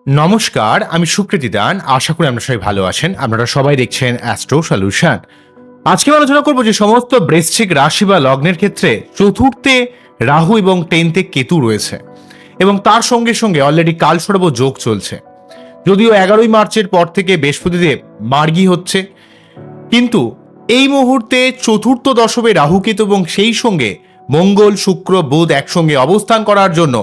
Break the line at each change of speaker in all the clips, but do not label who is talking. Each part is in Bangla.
নমস্কার, আমি সুকৃতি দান। আশা করি আপনারা সবাই ভালো আছেন। আপনারা সবাই দেখছেন অ্যাস্ট্রো সলিউশন। আজকে আলোচনা করবো যে সমস্ত বৃশ্চিক রাশি বা লগ্নের ক্ষেত্রে চতুর্থে রাহু এবং 10তে কেতু রয়েছে এবং তার সঙ্গে সঙ্গে অলরেডি কালসর্প যোগ চলছে। যদিও 11ই মার্চের পর থেকে বৃহস্পতিদেব মার্গী হচ্ছে, কিন্তু এই মুহূর্তে চতুর্থ দশমে রাহু কেতু এবং সেই সঙ্গে মঙ্গল শুক্র বুধ একসঙ্গে অবস্থান করার জন্য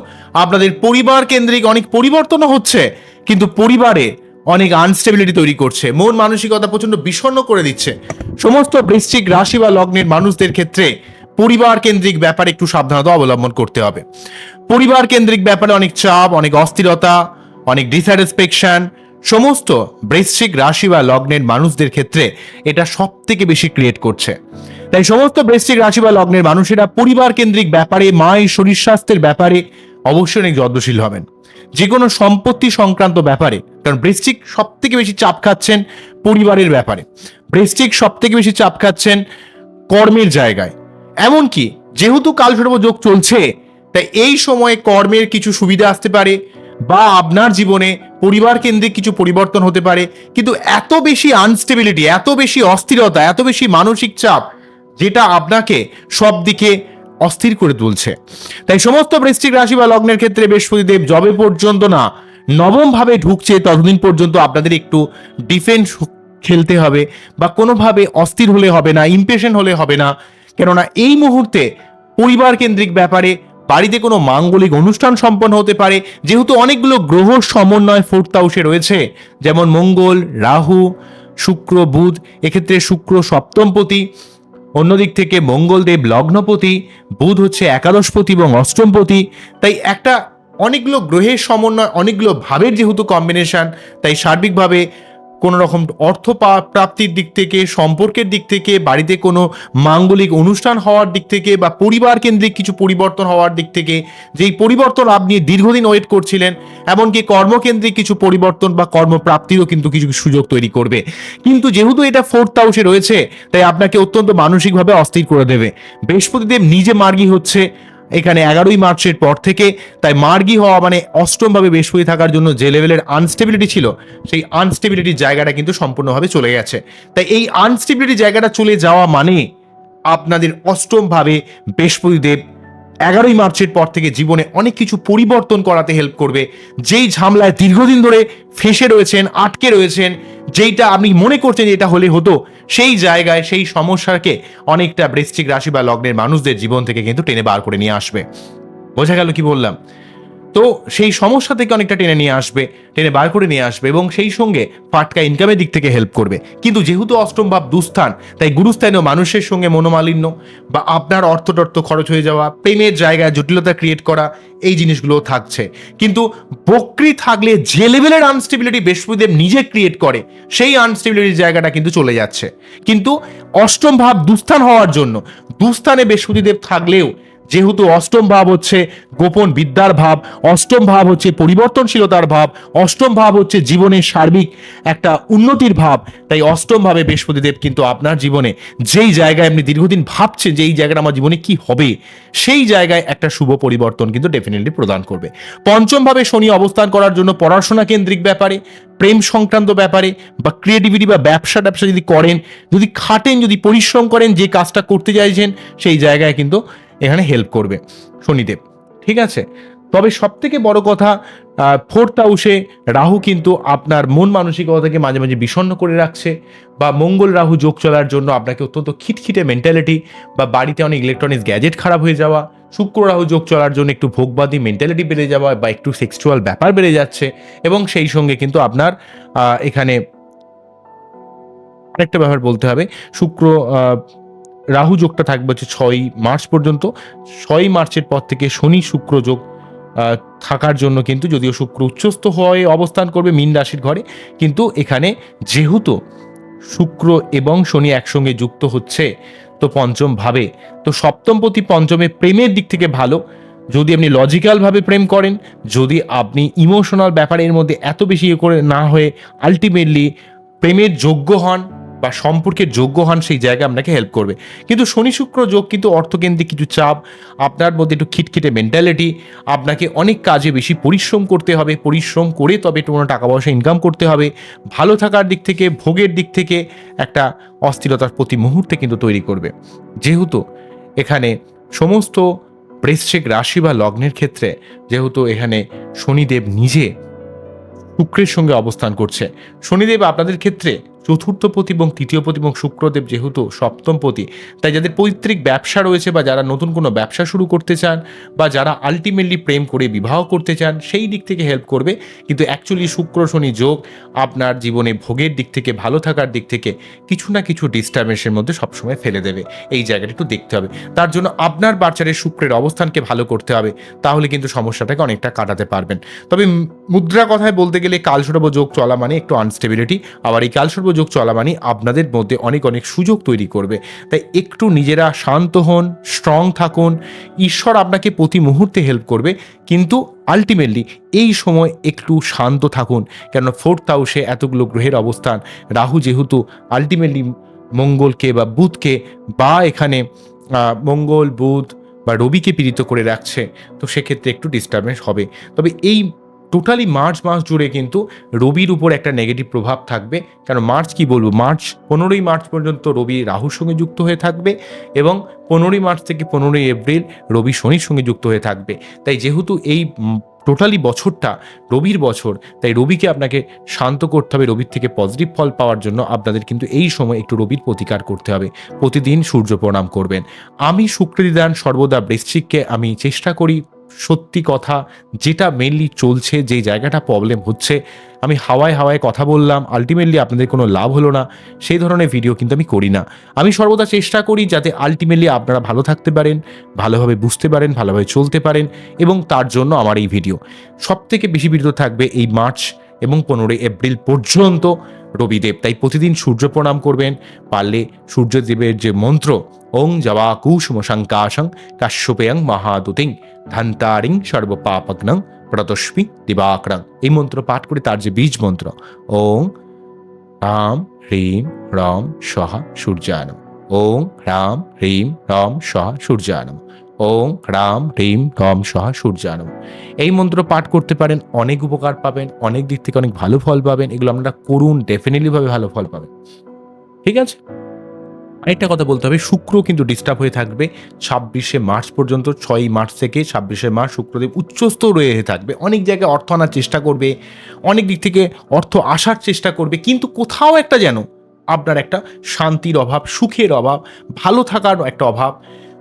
আপনাদের পরিবার কেন্দ্রিক অনেক পরিবর্তনও হচ্ছে, কিন্তু পরিবারে অনেক আনস্টেবিলিটি তৈরি করছে, মন মানসিকতা প্রচন্ড বিষণ্ণ করে দিচ্ছে। সমস্ত বৃশ্চিক রাশি বা লগ্নের মানুষদের ক্ষেত্রে পরিবার কেন্দ্রিক ব্যাপারে একটু সাবধানতা অবলম্বন করতে হবে। পরিবার কেন্দ্রিক ব্যাপারে অনেক চাপ, অনেক অস্থিরতা, অনেক ডিস্যাটিসফ্যাকশন সমস্ত বৃশ্চিক রাশি বা লগ্নের মানুষদের ক্ষেত্রে এটা সব থেকে বেশি ক্রিয়েট করছে। তাই সমস্ত বৃশ্চিক রাশি বা লগ্নের মানুষেরা পরিবার কেন্দ্রিক ব্যাপারে, মায়ের শরীর স্বাস্থ্যের ব্যাপারে অবশ্যই অনেক যত্নশীল হবেন। যে কোনো সম্পত্তি সংক্রান্ত ব্যাপারে, কারণ বৃশ্চিক সব থেকে বেশি চাপ খাচ্ছেন পরিবারের ব্যাপারে, বৃশ্চিক সব থেকে বেশি চাপ খাচ্ছেন কর্মের জায়গায়। এমনকি যেহেতু কালসর্প যোগ চলছে, তাই এই সময়ে কর্মের কিছু সুবিধা আসতে পারে বা আপনার জীবনে পরিবার কেন্দ্রিক কিছু পরিবর্তন হতে পারে, কিন্তু এত বেশি আনস্টেবিলিটি, এত বেশি অস্থিরতা, এত বেশি মানসিক চাপ, যেটা আপনাকে সব দিকে অস্থির করে তুলছে। তাই সমস্ত বৃশ্চিক রাশি বা লগ্নের ক্ষেত্রে বৃহস্পতিদেব যবে পর্যন্ত না নবম ভাবে ঢুকছে ততদিন পর্যন্ত আপনাদের একটু ডিফেন্স খেলতে হবে বা কোনোভাবে অস্থির হলে হবে না, ইমপেশেন্ট হলে হবে না। কেননা এই মুহূর্তে পরিবার কেন্দ্রিক ব্যাপারে বাড়িতে কোনো মাঙ্গলিক অনুষ্ঠান সম্পন্ন হতে পারে, যেহেতু অনেকগুলো গ্রহ সমন্বয় ফোর্থ হাউসে রয়েছে, যেমন মঙ্গল, রাহু, শুক্র, বুধ। এক্ষেত্রে শুক্র সপ্তমপতি, অন্যদিক থেকে মঙ্গলদেব লগ্নপতি, বুধ হচ্ছে একাদশপতি এবং অষ্টমপতি। তাই একটা অনেকগুলো গ্রহের সমন্বয়, অনেকগুলো ভাবের যেহেতু কম্বিনেশন, তাই সার্বিকভাবে কোনো রকম অর্থ প্রাপ্তির দিক থেকে, সম্পর্কের দিক থেকে, বাড়িতে কোনো মাঙ্গলিক অনুষ্ঠান হওয়ার দিক থেকে বা পরিবার কেন্দ্রিক কিছু পরিবর্তন হওয়ার দিক থেকে, যেই পরিবর্তন আপনি দীর্ঘদিন ওয়েট করছিলেন, এমনকি কর্মকেন্দ্রিক কিছু পরিবর্তন বা কর্মপ্রাপ্তিরও কিন্তু কিছু সুযোগ তৈরি করবে। কিন্তু যেহেতু এটা ফোর্থ হাউসে রয়েছে, তাই আপনাকে অত্যন্ত মানসিকভাবে অস্থির করে দেবে। বৃহস্পতিদেব নিজে মার্গী হচ্ছে এখানে 11ই মার্চের পর থেকে। তাই মার্গী হওয়া মানে অষ্টমভাবে বৃহস্পতি থাকার জন্য যে লেভেলের আনস্টেবিলিটি ছিল, সেই আনস্টেবিলিটির জায়গাটা কিন্তু সম্পূর্ণভাবে চলে গেছে। তাই এই আনস্টেবিলিটি জায়গাটা চলে যাওয়া মানে আপনাদের অষ্টমভাবে বৃহস্পতিদেব 11ই মার্চের পর থেকে জীবনে অনেক কিছু পরিবর্তন করাতে হেল্প করবে। যেই ঝামেলায় দীর্ঘদিন ধরে ফেঁসে রয়েছেন, আটকে রয়েছেন, যেইটা আপনি মনে করছেন যে এটা হলে হতো, সেই জায়গায় সেই সমস্যাকে অনেকটা বৃশ্চিক রাশি বা লগ্নের মানুষদের জীবন থেকে কিন্তু টেনে বার করে নিয়ে আসবে। বোঝা গেল কি বললাম? তো সেই সমস্যা থেকে অনেকটা টেনে নিয়ে আসবে, টেনে বার করে নিয়ে আসবে এবং সেই সঙ্গে ফাটকা ইনকামের দিক থেকে হেল্প করবে। কিন্তু যেহেতু অষ্টম ভাব দুস্থান, তাই গুরুস্থানীয় মানুষের সঙ্গে মনোমালিন্য বা আপনার অর্থটর্থ খরচ হয়ে যাওয়া, প্রেমের জায়গায় জটিলতা ক্রিয়েট করা, এই জিনিসগুলো থাকছে। কিন্তু বক্রী থাকলে যে লেভেলের আনস্টেবিলিটি বৃহস্পতিদেব নিজে ক্রিয়েট করে, সেই আনস্টেবিলিটির জায়গাটা কিন্তু চলে যাচ্ছে। কিন্তু অষ্টম ভাব দুস্থান হওয়ার জন্য, দুস্থানে বৃহস্পতিদেব থাকলেও যেহেতু অষ্টম ভাব হচ্ছে গোপন বিদ্যার ভাব, অষ্টম ভাব হচ্ছে পরিবর্তনশীলতার ভাব, অষ্টম ভাব হচ্ছে জীবনের সার্বিক একটা উন্নতির ভাব, তাই অষ্টম ভাবে বৃহস্পতিদেব কিন্তু আপনার জীবনে যেই জায়গায় আপনি দীর্ঘদিন ভাবছেন যে এই জায়গাটা আমার জীবনে কি হবে, সেই জায়গায় একটা শুভ পরিবর্তন কিন্তু ডেফিনেটলি প্রদান করবে। পঞ্চম ভাবে শনি অবস্থান করার জন্য পড়াশোনা কেন্দ্রিক ব্যাপারে, প্রেম সংক্রান্ত ব্যাপারে বা ক্রিয়েটিভিটি বা ব্যবসা যদি করেন, যদি খাটেন, যদি পরিশ্রম করেন, যে কাজটা করতে চাইছেন, সেই জায়গায় কিন্তু এখানে হেল্প করবে শনিদেব। ঠিক আছে? তবে সব থেকে বড় কথা, ফোর্থ হাউসে রাহু কিন্তু আপনার মন মানসিকতাকে মাঝে মাঝে বিষণ্ণ করে রাখছে, বা মঙ্গল রাহু যোগ চলার জন্য আপনাকে অত্যন্ত খিটখিটে মেন্টালিটি বা বাড়িতে অনেক ইলেকট্রনিক্স গ্যাজেট খারাপ হয়ে যাওয়া, শুক্র রাহু যোগ চলার জন্য একটু ভোগবাদী মেন্টালিটি বেড়ে যাওয়া বা একটু সেক্সুয়াল ব্যাপার বেড়ে যাচ্ছে। এবং সেই সঙ্গে কিন্তু আপনার এখানে আরেকটা ব্যাপার বলতে হবে, শুক্র রাহু যোগটা থাকবে হচ্ছে 6ই মার্চ পর্যন্ত। 6ই মার্চের পর থেকে শনি শুক্র যোগ থাকার জন্য কিন্তু, যদিও শুক্র উচ্চস্থ হয়ে অবস্থান করবে মীন রাশির ঘরে, কিন্তু এখানে যেহেতু শুক্র এবং শনি একসঙ্গে যুক্ত হচ্ছে, তো পঞ্চম ভাবে, তো সপ্তমপতি পঞ্চমে প্রেমের দিক থেকে ভালো। যদি আপনি লজিক্যালভাবে প্রেম করেন, যদি আপনি ইমোশনাল ব্যাপারের মধ্যে এত বেশি করে না হয়ে আলটিমেটলি প্রেমের যোগ্য হন, বা সম্পর্কের যোগ্য হন সেই জায়গায় আপনাকে হেল্প করবে। কিন্তু শনি শুক্র যোগ কিন্তু অর্থকেন্দ্রিক কিছু চাপ, আপনার মধ্যে একটু খিটখিটে মেন্টালিটি, আপনাকে অনেক কাজে বেশি পরিশ্রম করতে হবে, পরিশ্রম করে তবে কোনো টাকা পয়সা ইনকাম করতে হবে, ভালো থাকার দিক থেকে, ভোগের দিক থেকে একটা অস্থিরতার প্রতি মুহূর্তে কিন্তু তৈরি করবে। যেহেতু এখানে সমস্ত বৃশ্চিক রাশি বা লগ্নের ক্ষেত্রে যেহেতু এখানে শনিদেব নিজে শুক্রের সঙ্গে অবস্থান করছে, শনিদেব আপনাদের ক্ষেত্রে চতুর্থ পতি এবং তৃতীয় পতি এবং শুক্রদেব যেহেতু সপ্তম পতি, তাই যাদের পৈতৃক ব্যবসা রয়েছে বা যারা নতুন কোনো ব্যবসা শুরু করতে চান বা যারা আলটিমেটলি প্রেম করে বিবাহ করতে চান সেই দিক থেকে হেল্প করবে। কিন্তু অ্যাকচুয়ালি শুক্র শনি যোগ আপনার জীবনে ভোগের দিক থেকে, ভালো থাকার দিক থেকে কিছু না কিছু ডিস্টার্বেন্সের মধ্যে সবসময় ফেলে দেবে। এই জায়গাটা একটু দেখতে হবে। তার জন্য আপনার বাচ্চারের শুক্রের অবস্থানকে ভালো করতে হবে, তাহলে কিন্তু সমস্যাটাকে অনেকটা কাটাতে পারবেন। তবে মুদ্রা কথায় বলতে গেলে কালসর্প যোগ চলা মানে একটু আনস্টেবিলিটি, আবার এই কালসর্প যোগ চলা মানে আপনাদের মধ্যে অনেক অনেক সুযোগ তৈরি করবে। তাই একটু নিজেরা শান্ত হন, স্ট্রং থাকুন, ঈশ্বর আপনাকে প্রতি মুহূর্তে হেল্প করবে। কিন্তু আলটিমেটলি এই সময় একটু শান্ত থাকুন, কেননা ফোর্থ হাউসে এতগুলো গ্রহের অবস্থান, রাহু যেহেতু আলটিমেটলি মঙ্গলকে বা বুধকে বা এখানে মঙ্গল বুধ বা রবিকে পীড়িত করে রাখছে, তো সেক্ষেত্রে একটু ডিস্টারবেন্স হবে। তবে এই টোটালি মার্চ মাস জুড়ে কিন্তু রবির উপর একটা নেগেটিভ প্রভাব থাকবে। কারণ মার্চ কি বলবো, মার্চ 15ই মার্চ পর্যন্ত রবি রাহুর সঙ্গে যুক্ত হয়ে থাকবে এবং 15ই মার্চ থেকে 15ই এপ্রিল রবি শনির সঙ্গে যুক্ত হয়ে থাকবে। তাই যেহেতু এই টোটালি বছরটা রবির বছর, তাই রবিকে আপনাকে শান্ত করতে হবে। রবির থেকে পজিটিভ ফল পাওয়ার জন্য আপনাদের কিন্তু এই সময় একটু রবির প্রতিকার করতে হবে। প্রতিদিন সূর্য প্রণাম করবেন। আমি শুক্রদিদান সর্বদা বৃশ্চিককে আমি চেষ্টা করি সত্যি কথা, যেটা মেনলি চলছে, যেই জায়গাটা প্রবলেম হচ্ছে, আমি হাওয়ায় হাওয়ায় কথা বললাম, আলটিমেটলি আপনাদের কোনো লাভ হলো না, সেই ধরনের ভিডিও কিন্তু আমি করি না। আমি সর্বদা চেষ্টা করি যাতে আলটিমেটলি আপনারা ভালো থাকতে পারেন, ভালোভাবে বুঝতে পারেন, ভালোভাবে চলতে পারেন, এবং তার জন্য আমার এই ভিডিও সবথেকে বেশি ভিডিও থাকবে এই মার্চ এবং 15ই এপ্রিল পর্যন্ত রবিদেব। তাই প্রতিদিন সূর্য প্রণাম করবেন, পারলে সূর্যদেবের যে মন্ত্র ওং জবা কুসুম শঙ্কাশং কাশ্যপেয়ং মহাদুতিং ধন্তারিং সর্বপাপগ্নং প্রতস্মি দিবাকরং, এই মন্ত্র পাঠ করে তার যে বীজ মন্ত্র ওং রাম হ্রিম রম স্বাহা সূর্যায় নমঃ, ওং রাম হ্রিম রম স্বাহা সূর্যায় নমঃ, ওং রাম হ্রিম রম স্বাহা সূর্যায় নমঃ, এই মন্ত্র পাঠ করতে পারেন, অনেক উপকার পাবেন, অনেক দিক থেকে অনেক ভালো ফল পাবেন। এগুলো আপনারা করুন, ডেফিনেটলি ভাবে ভালো ফল পাবেন। ঠিক আছে। আরেকটা কথা বলতে হবে, শুক্র কিন্তু ডিস্টার্ব হয়ে থাকবে 26শে মার্চ পর্যন্ত। 6ই মার্চ থেকে 26শে মার্চ শুক্রদেব উচ্চস্থ রয়ে থাকবে। অনেক জায়গায় অর্থ আনার চেষ্টা করবে, অনেক দিক থেকে অর্থ আসার চেষ্টা করবে, কিন্তু কোথাও একটা যেন আপনার একটা শান্তির অভাব, সুখের অভাব, ভালো থাকার একটা অভাব।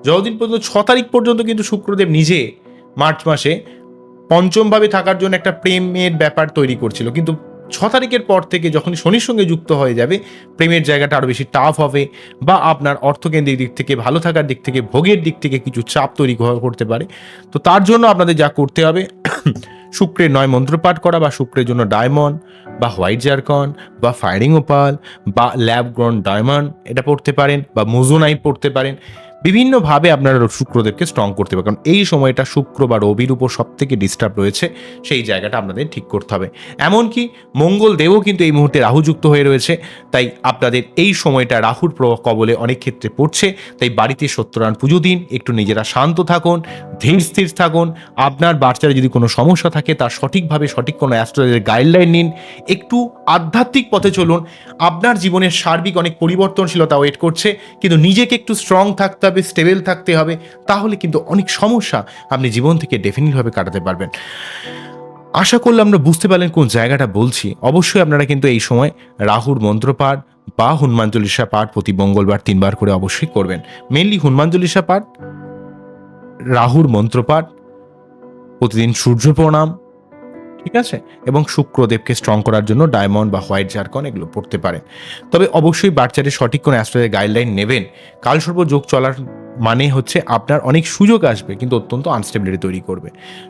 যতদিন পর্যন্ত 6 তারিখ পর্যন্ত কিন্তু শুক্রদেব নিজে মার্চ মাসে পঞ্চমভাবে থাকার জন্য একটা প্রেমের ব্যাপার তৈরি করছিল, কিন্তু 6 তারিখের পর থেকে যখন শনির সঙ্গে যুক্ত হয়ে যাবে, প্রেমের জায়গাটা আরও বেশি টাফ হবে, বা আপনার অর্থকেন্দ্রিক দিক থেকে, ভালো থাকার দিক থেকে, ভোগের দিক থেকে কিছু চাপ তৈরি করতে পারে। তো তার জন্য আপনাদের যা করতে হবে, শুক্রের 9 মন্ত্রপাঠ করা, বা শুক্রের জন্য ডায়মন্ড বা হোয়াইট জারকন বা ফায়ারিং ওপাল বা ল্যাব গ্রন ডায়মন্ড এটা পড়তে পারেন, বা মোজোনাইট পড়তে পারেন। বিভিন্নভাবে আপনারা শুক্রদেবকে স্ট্রং করতে পারেন, কারণ এই সময়টা শুক্র বা রবির উপর সব থেকে ডিস্টার্ব রয়েছে, সেই জায়গাটা আপনাদের ঠিক করতে হবে। এমনকি মঙ্গল দেবও কিন্তু এই মুহূর্তে রাহুযুক্ত হয়ে রয়েছে, তাই আপনাদের এই সময়টা রাহুর কবলে অনেক ক্ষেত্রে পড়ছে। তাই বাড়িতে সত্যনারায়ণ পুজো দিন, একটু নিজেরা শান্ত থাকুন, ধীর স্থির থাকুন। আপনার বাচ্চারা যদি কোনো সমস্যা থাকে তার সঠিকভাবে সঠিক কোনো অ্যাস্ট্রোলজির গাইডলাইন নিন, একটু আধ্যাত্মিক পথে চলুন। আপনার জীবনের সার্বিক অনেক পরিবর্তনশীলতা ওয়েট করছে, কিন্তু নিজেকে একটু স্ট্রং থাকতে হবে, স্টেবল থাকতে হবে, তাহলে কিন্তু অনেক সমস্যা আপনি জীবন থেকে ডেফিনিটভাবে কাটাতে পারবেন। আশা করলে আমরা বুঝতে পারলেন কোন জায়গাটা বলছি। অবশ্যই আপনারা কিন্তু এই সময় রাহুর মন্ত্রপাঠ বা হনুমান চল্লিশা পাঠ প্রতি মঙ্গলবার 3 বার করে অবশ্যই করবেন। মেনলি হনুমান চল্লিশা পাঠ, রাহুর মন্ত্রপাঠ, প্রতিদিন সূর্য প্রণাম, ঠিক আছে, এবং শুক্রদেবকে স্ট্রং করার জন্য ডায়মন্ড বা হোয়াইট জারকন এগুলো পড়তে পারেন। তবে অবশ্যই বাচ্চাদের সঠিক কোনো অ্যাস্ট্রোলজির গাইডলাইন নেবেন। কালসর্প যোগ চলার মানে হচ্ছে আপনার অনেক সুযোগ আসবে, কিন্তু অত্যন্ত আনস্টেবিলিটি তৈরি করবে।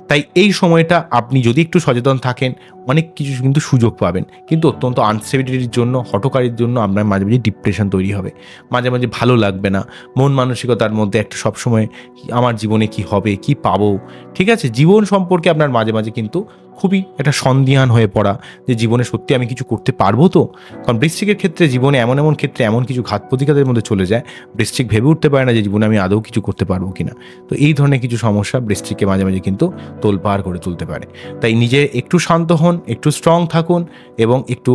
তাই এই সময়টা আপনি যদি একটু সচেতন থাকেন, অনেক কিছু কিন্তু সুযোগ পাবেন, কিন্তু অত্যন্ত আনস্টেবিলিটির জন্য, হঠকারির জন্য আপনার মাঝে মাঝে ডিপ্রেশন তৈরি হবে, মাঝে মাঝে ভালো লাগবে না, মন মানসিকতার মধ্যে একটা সবসময় আমার জীবনে কি হবে, কি পাবো, ঠিক আছে, জীবন সম্পর্কে আপনার মাঝে মাঝে কিন্তু খুবই একটা সন্দিহান হয়ে পড়া যে জীবনে সত্যি আমি কিছু করতে পারবো তো। কারণ বৃশ্চিকের ক্ষেত্রে জীবনে এমন ক্ষেত্রে এমন কিছু ঘাত প্রতিঘাতের মধ্যে চলে যায়, বৃশ্চিক ভেবে উঠতে পারে না যে জীবনে আমি আদৌ কিছু করতে পারবো কিনা। তো এই ধরনের কিছু সমস্যা বৃশ্চিককে মাঝে মাঝে কিন্তু তোলপাড় করে তুলতে পারে। তাই নিজে একটু শান্ত হন, একটু স্ট্রং থাকুন এবং একটু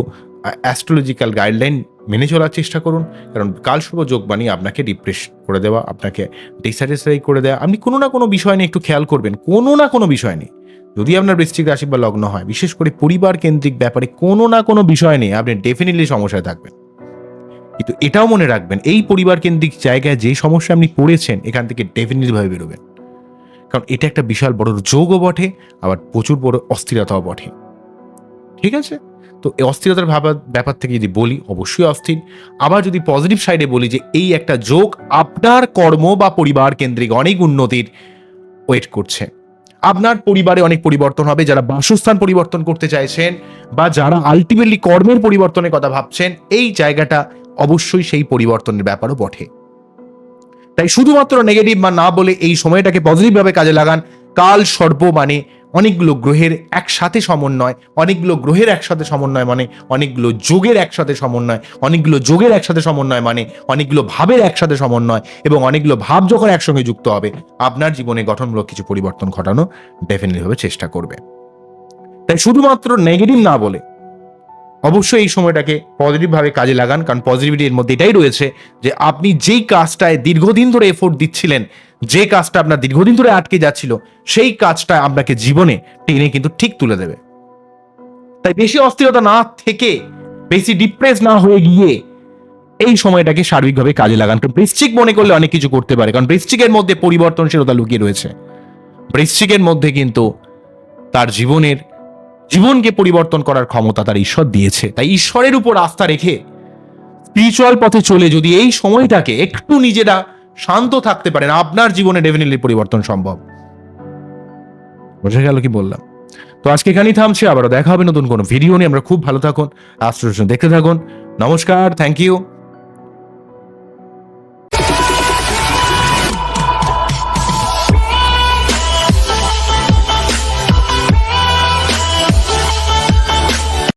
অ্যাস্ট্রোলজিক্যাল গাইডলাইন মেনে চলার চেষ্টা করুন। কারণ কালসর্প যোগবাণী আপনাকে ডিপ্রেস করে দেওয়া, আপনাকে ডিস্যাটিসফাই করে দেওয়া, আপনি কোনো না কোনো বিষয় নিয়ে একটু খেয়াল করবেন, কোনো না কোনো বিষয় নিয়ে। যদি আপনার বৃশ্চিক রাশি বা লগ্ন হয়, বিশেষ করে পরিবার কেন্দ্রিক ব্যাপারে কোনো না কোনো বিষয় নিয়ে আপনি ডেফিনেটলি সমস্যায় থাকবেন। কিন্তু এটাও মনে রাখবেন, এই পরিবার কেন্দ্রিক জায়গায় যে সমস্যা আপনি পড়েছেন এখান থেকে ডেফিনেটলিভাবে বেরোবেন। কারণ এটা একটা বিশাল বড় যোগও বটে, আবার প্রচুর বড় অস্থিরতাও বটে। ঠিক আছে? তো এই অস্থিরতার ব্যাপার থেকে যদি বলি, অবশ্যই অস্থির। আবার যদি পজিটিভ সাইডে বলি যে এই একটা যোগ আপনার কর্ম বা পরিবার কেন্দ্রিক অনেক উন্নতির ওয়েট করছে। আপনার পরিবারে অনেক পরিবর্তন হবে, যারা বাসস্থান পরিবর্তন করতে চাইছেন বা যারা আলটিমেটলি কর্মের পরিবর্তনের কথা ভাবছেন, এই জায়গাটা অবশ্যই সেই পরিবর্তনের ব্যাপারও বটে। তাই শুধুমাত্র নেগেটিভ বা না বলে এই সময়টাকে পজিটিভভাবে কাজে লাগান। কাল সর্প মানে অনেকগুলো গ্রহের একসাথে সমন্বয়, অনেকগুলো গ্রহের একসাথে সমন্বয় মানে অনেকগুলো যোগের একসাথে সমন্বয়, অনেকগুলো যোগের একসাথে সমন্বয় মানে অনেকগুলো ভাবের একসাথে সমন্বয়, এবং অনেকগুলো ভাব যখন একসঙ্গে যুক্ত হবে আপনার জীবনে গঠনমূলক কিছু পরিবর্তন ঘটানো ডেফিনেটলিভাবে চেষ্টা করবে। তাই শুধুমাত্র নেগেটিভ না বলে অবশ্যই এই সময়টাকে পজিটিভভাবে কাজে লাগান। কারণ পজিটিভিটি এর মধ্যে এটাই রয়েছে যে আপনি যেই কাজটায় দীর্ঘদিন ধরে এফোর্ট দিচ্ছিলেন, যে কাজটা আপনার দীর্ঘদিন ধরে আটকে যাচ্ছিল, সেই কাজটা আপনাকে জীবনে টেনে কিন্তু ঠিক তুলে দেবে। তাই বেশি অস্থিরতা না থেকে, বেশি ডিপ্রেস না হয়ে গিয়ে এই সময়টাকে সার্বিকভাবে কাজে লাগান। কারণ বৃশ্চিক মনে করলে অনেক কিছু করতে পারে, কারণ বৃশ্চিকের মধ্যে পরিবর্তনশীলতা লুকিয়ে রয়েছে। বৃশ্চিকের মধ্যে কিন্তু তার জীবনকে পরিবর্তন করার ক্ষমতা তার ঈশ্বর দিয়েছে। তাই ঈশ্বরের উপর আস্থা রেখে স্পিরিচুয়াল পথে চলে যদি এই সময়টাকে একটু নিজেরা শান্ত থাকতে পারেন, আপনার জীবনে ডেফিনেটলি পরিবর্তন সম্ভব। বোঝা গেল কি বললাম? তো আজকে এখানেই থামছি, আবারও দেখা হবে নতুন কোনো ভিডিও নিয়ে। আমরা খুব ভালো থাকুন, অ্যাস্ট্রো দেখতে থাকুন। নমস্কার, থ্যাংক ইউ।